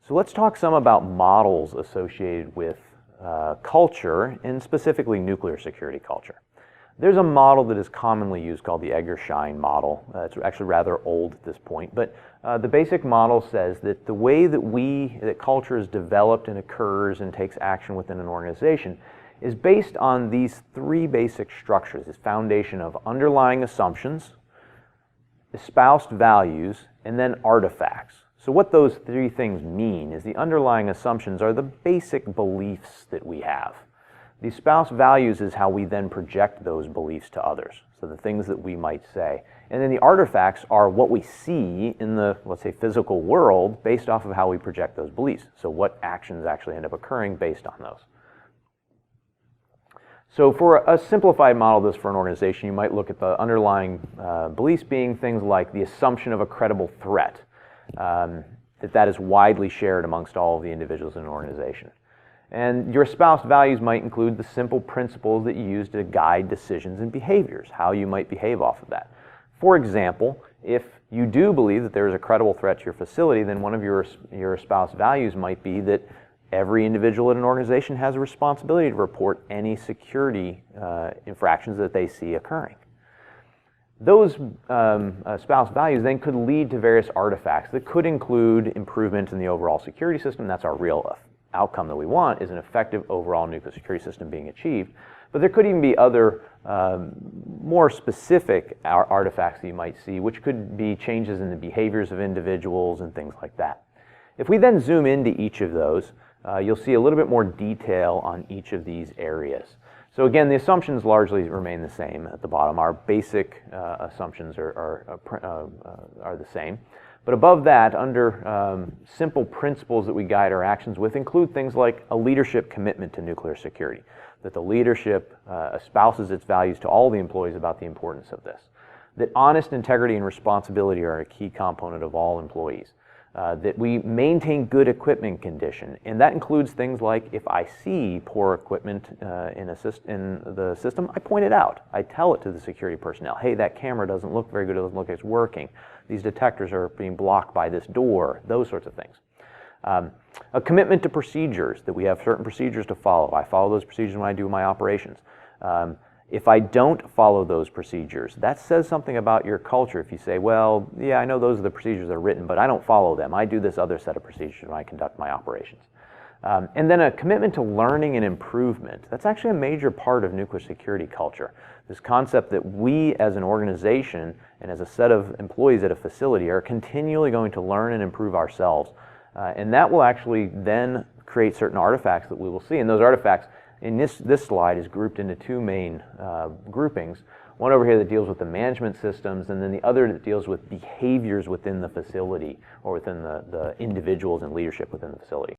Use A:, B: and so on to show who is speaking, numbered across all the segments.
A: So let's talk some about models associated with culture, and specifically nuclear security culture. There's a model that is commonly used called the Egger-Schein model. It's actually rather old at this point, but the basic model says that the way that culture is developed and occurs and takes action within an organization is based on these three basic structures: this foundation of underlying assumptions, espoused values, and then artifacts. So what those three things mean is the underlying assumptions are the basic beliefs that we have. The espoused values is how we then project those beliefs to others, so the things that we might say. And then the artifacts are what we see in the, let's say, physical world based off of how we project those beliefs. So what actions actually end up occurring based on those. So for a simplified model of this for an organization, you might look at the underlying beliefs being things like the assumption of a credible threat, that is widely shared amongst all of the individuals in an organization. And your espoused values might include the simple principles that you use to guide decisions and behaviors, how you might behave off of that. For example, if you do believe that there is a credible threat to your facility, then one of your espoused values might be that every individual in an organization has a responsibility to report any security infractions that they see occurring. Those espoused values then could lead to various artifacts that could include improvement in the overall security system. That's our real outcome that we want, is an effective overall nuclear security system being achieved. But there could even be other more specific artifacts that you might see, which could be changes in the behaviors of individuals and things like that. If we then zoom into each of those, you'll see a little bit more detail on each of these areas. So again, the assumptions largely remain the same at the bottom. Our basic assumptions are the same. But above that, under simple principles that we guide our actions with, include things like a leadership commitment to nuclear security, that the leadership espouses its values to all the employees about the importance of this, that honest integrity and responsibility are a key component of all employees, that we maintain good equipment condition, and that includes things like if I see poor equipment in the system, I point it out. I tell it to the security personnel, hey, that camera doesn't look very good, it doesn't look like it's working. These detectors are being blocked by this door, those sorts of things. A commitment to procedures, that we have certain procedures to follow. I follow those procedures when I do my operations. If I don't follow those procedures, that says something about your culture. If you say, well, yeah, I know those are the procedures that are written, but I don't follow them. I do this other set of procedures when I conduct my operations. And then a commitment to learning and improvement. That's actually a major part of nuclear security culture. This concept that we as an organization and as a set of employees at a facility are continually going to learn and improve ourselves. And that will actually then create certain artifacts that we will see. And those artifacts in this slide is grouped into two main groupings. One over here that deals with the management systems, and then the other that deals with behaviors within the facility or within the individuals and leadership within the facility.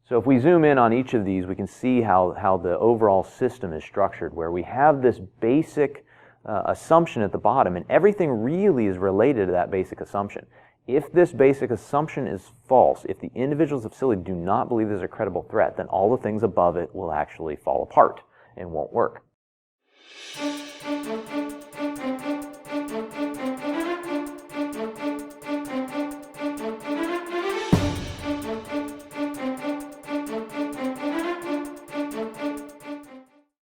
A: So if we zoom in on each of these, we can see how the overall system is structured, where we have this basic assumption at the bottom, and everything really is related to that basic assumption. If this basic assumption is false, if the individuals of the facility do not believe there's a credible threat, then all the things above it will actually fall apart and won't work.